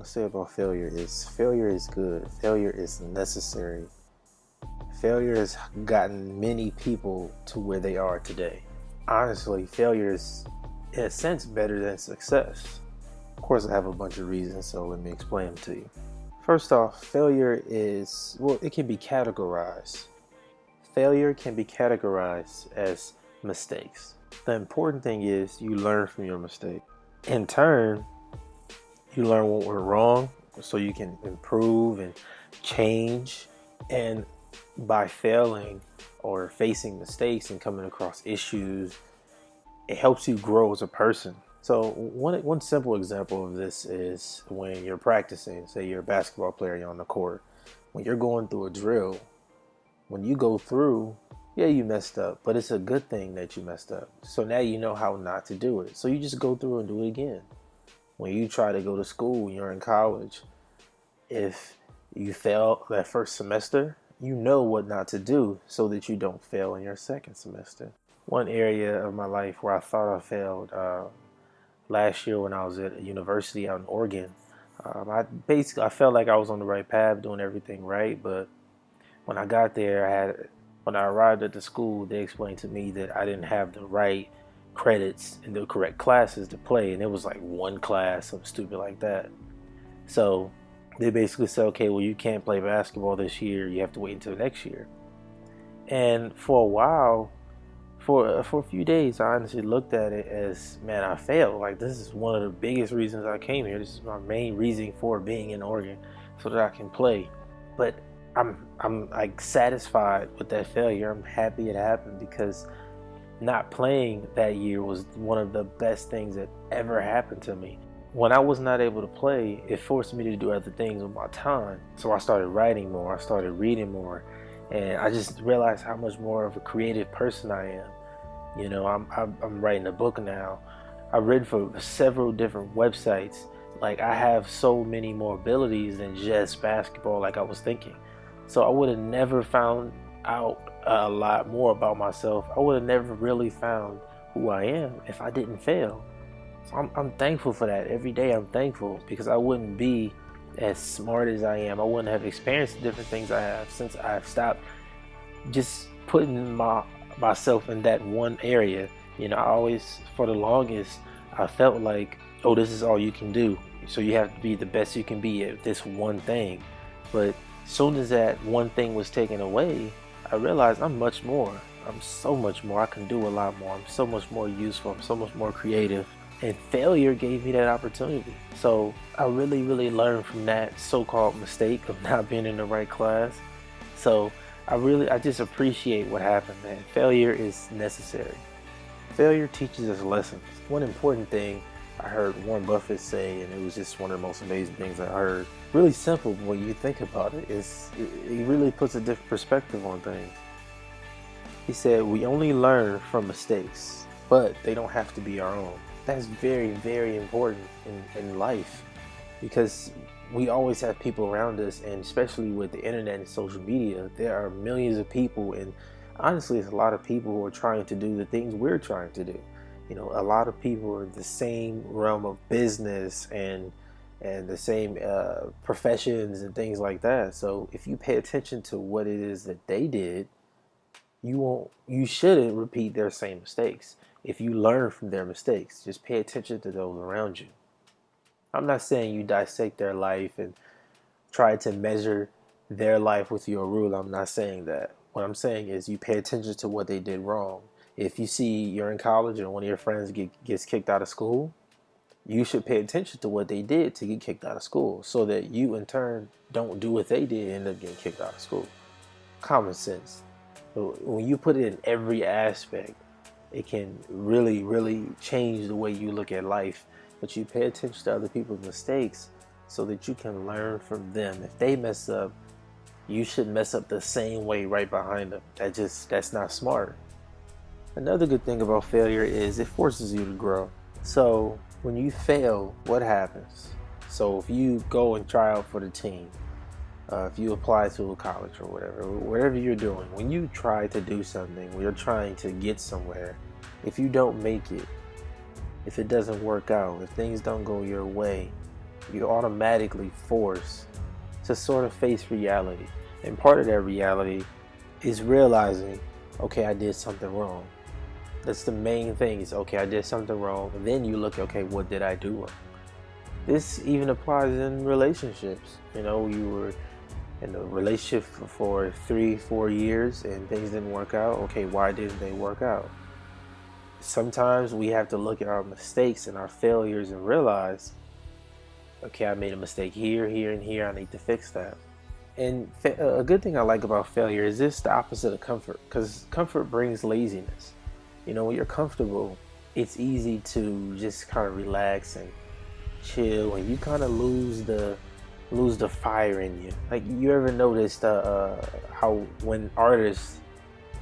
to say about failure is good. Failure is necessary. Failure has gotten many people to where they are today. Honestly, failure is, in a sense, better than success. Of course, I have a bunch of reasons, so let me explain them to you. First off, failure is, well, it can be categorized. Failure can be categorized as mistakes. The important thing is you learn from your mistake. In turn, you learn what went wrong so you can improve and change. And by failing or facing mistakes and coming across issues, it helps you grow as a person. So one simple example of this is when you're practicing, say you're a basketball player, you're on the court. When you're going through a drill, when you go through, yeah, you messed up, but it's a good thing that you messed up. So now you know how not to do it. So you just go through and do it again. When you try to go to school, you're in college, if you fail that first semester, you know what not to do so that you don't fail in your second semester. One area of my life where I thought I failed last year when I was at a university out in Oregon, I felt like I was on the right path, doing everything right, but when I got there, when I arrived at the school, they explained to me that I didn't have the right credits and the correct classes to play, and it was like one class, something stupid like that. So they basically said, okay, well, you can't play basketball this year. You have to wait until next year. And for a while, for a few days, I honestly looked at it as, man, I failed. Like, this is one of the biggest reasons I came here. This is my main reason for being in Oregon, so that I can play. But I'm like satisfied with that failure. I'm happy it happened because not playing that year was one of the best things that ever happened to me. When I was not able to play, it forced me to do other things with my time. So I started writing more, I started reading more, and I just realized how much more of a creative person I am. You know, I'm writing a book now. I've written for several different websites. Like, I have so many more abilities than just basketball like I was thinking. So I would have never found out a lot more about myself. I would have never really found who I am if I didn't fail. So I'm thankful for that. Every day I'm thankful because I wouldn't be as smart as I am. I wouldn't have experienced the different things I have since I've stopped just putting myself in that one area. You know, I always, for the longest, I felt like, oh, this is all you can do. So you have to be the best you can be at this one thing. But as soon as that one thing was taken away, I realized I'm much more. I'm so much more. I can do a lot more. I'm so much more useful. I'm so much more creative. And failure gave me that opportunity. So I really, really learned from that so-called mistake of not being in the right class. So I just appreciate what happened, man. Failure is necessary. Failure teaches us lessons. One important thing I heard Warren Buffett say, and it was just one of the most amazing things I heard. Really simple, but when you think about it, it really puts a different perspective on things. He said, we only learn from mistakes, but they don't have to be our own. That's very, very important in life, because we always have people around us, and especially with the internet and social media, there are millions of people, and honestly, it's a lot of people who are trying to do the things we're trying to do. You know, a lot of people are in the same realm of business and the same professions and things like that. So if you pay attention to what it is that they did, you shouldn't repeat their same mistakes. If you learn from their mistakes, just pay attention to those around you. I'm not saying you dissect their life and try to measure their life with your rule. I'm not saying that. What I'm saying is you pay attention to what they did wrong. If you see you're in college and one of your friends gets kicked out of school, you should pay attention to what they did to get kicked out of school so that you in turn don't do what they did and end up getting kicked out of school. Common sense. But when you put it in every aspect, it can really, really change the way you look at life. But you pay attention to other people's mistakes so that you can learn from them. If they mess up, you should mess up the same way right behind them. That's not smart. Another good thing about failure is it forces you to grow. So when you fail, what happens? So if you go and try out for the team, if you apply to a college or whatever you're doing, when you try to do something, when you're trying to get somewhere, if you don't make it, if it doesn't work out, if things don't go your way, you're automatically forced to sort of face reality. And part of that reality is realizing, okay, I did something wrong. That's the main thing is, okay, I did something wrong. And then you look, okay, what did I do wrong? This even applies in relationships. You were in a relationship for 3-4 years and things didn't work out. Okay, why didn't they work out? Sometimes we have to look at our mistakes and our failures and realize, okay, I made a mistake here, here, and here. I need to fix that. And a good thing I like about failure is this the opposite of comfort, because comfort brings laziness. When you're comfortable, it's easy to just kind of relax and chill, and you kind of lose the fire in you. Like, you ever noticed how when artists,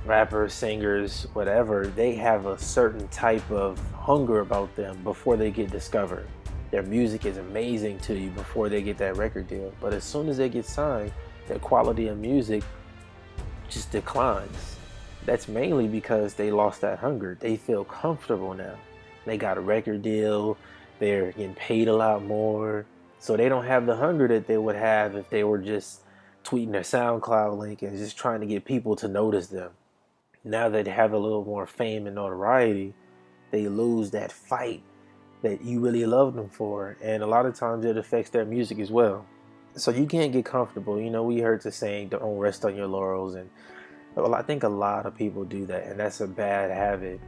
rappers, singers, whatever, they have a certain type of hunger about them before they get discovered. Their music is amazing to you before they get that record deal, but as soon as they get signed, their quality of music just declines. That's mainly because they lost that hunger. They feel comfortable now. They got a record deal, they're getting paid a lot more, so they don't have the hunger that they would have if they were just tweeting their SoundCloud link and just trying to get people to notice them. Now that they have a little more fame and notoriety, they lose that fight that you really love them for, and a lot of times it affects their music as well. So you can't get comfortable. We heard the saying, don't rest on your laurels, and I think a lot of people do that, and that's a bad habit.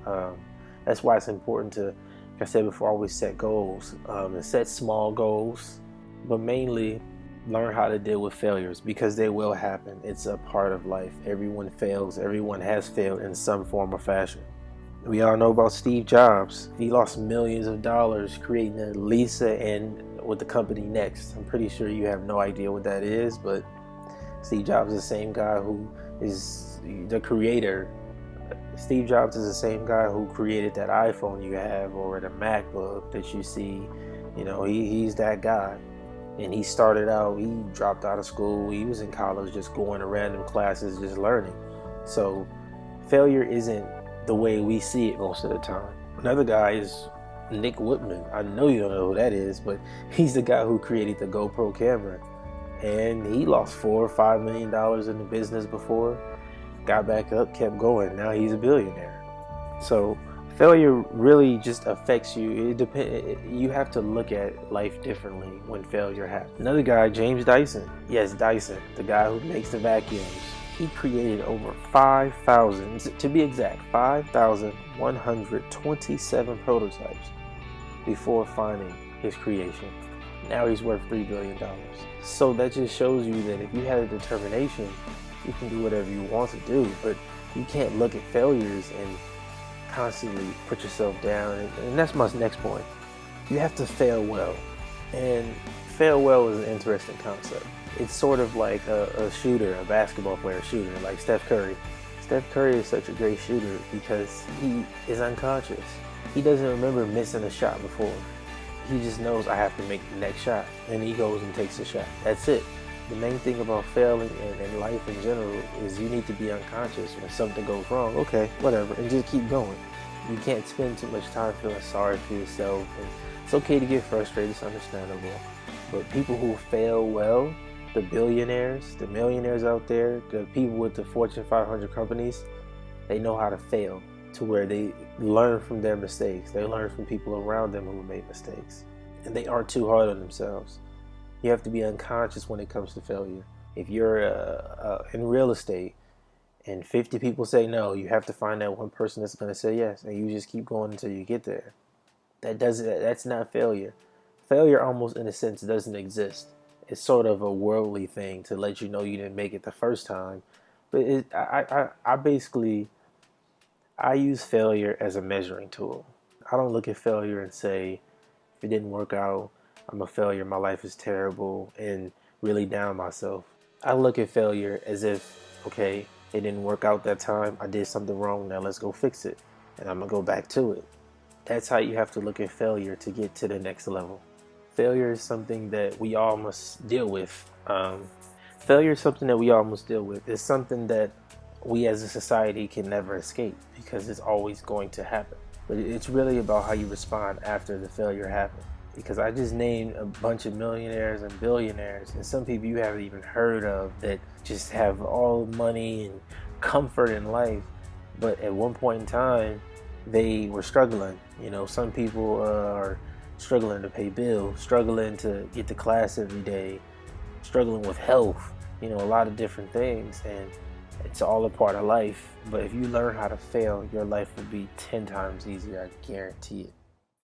That's why it's important to, like I said before, always set goals, and set small goals, but mainly learn how to deal with failures, because they will happen. It's a part of life. Everyone fails. Everyone has failed in some form or fashion. We all know about Steve Jobs. He lost millions of dollars creating the Lisa and with the company Next. I'm pretty sure you have no idea what that is, but Steve Jobs is the same guy who is the creator. Steve Jobs is the same guy who created that iPhone you have, or the MacBook that you see. He's that guy. And he started out, he dropped out of school, he was in college just going to random classes, just learning. So failure isn't the way we see it most of the time. Another guy is Nick Whitman. I know you don't know who that is, but he's the guy who created the GoPro camera. And he lost $4 or $5 million in the business before, got back up, kept going. Now he's a billionaire. So failure really just affects you. You have to look at life differently when failure happens. Another guy, James Dyson. Yes, Dyson, the guy who makes the vacuums. He created over 5,000, to be exact, 5,127 prototypes before finding his creation. Now he's worth $3 billion. So that just shows you that if you have a determination, you can do whatever you want to do, but you can't look at failures and constantly put yourself down. And that's my next point. You have to fail well. And fail well is an interesting concept. It's sort of like a shooter, a basketball player shooter, like Steph Curry. Steph Curry is such a great shooter because he is unconscious. He doesn't remember missing a shot before. He just knows, I have to make the next shot. And he goes and takes the shot. That's it. The main thing about failing and life in general is you need to be unconscious when something goes wrong. Okay, whatever, and just keep going. You can't spend too much time feeling sorry for yourself. And it's okay to get frustrated, it's understandable. But people who fail well, the billionaires, the millionaires out there, the people with the Fortune 500 companies, they know how to fail to where they learn from their mistakes. They learn from people around them who made mistakes. And they aren't too hard on themselves. You have to be unconscious when it comes to failure. If you're in real estate and 50 people say no, you have to find that one person that's going to say yes, and you just keep going until you get there. That's not failure. Failure almost in a sense doesn't exist. It's sort of a worldly thing to let you know you didn't make it the first time. But I use failure as a measuring tool. I don't look at failure and say, if it didn't work out, I'm a failure, my life is terrible, and really down myself. I look at failure as if, okay, it didn't work out that time, I did something wrong, now let's go fix it, and I'm gonna go back to it. That's how you have to look at failure to get to the next level. Failure is something that we all must deal with. Failure is something that we all must deal with. It's something that we as a society can never escape because it's always going to happen. But it's really about how you respond after the failure happened. because I just named a bunch of millionaires and billionaires, and some people you haven't even heard of that just have all money and comfort in life, but at one point in time they were struggling. You know, some people are struggling to pay bills, struggling to get to class every day, struggling with health, you know, a lot of different things, and it's all a part of life. But if you learn how to fail, your life will be 10 times easier, I guarantee it.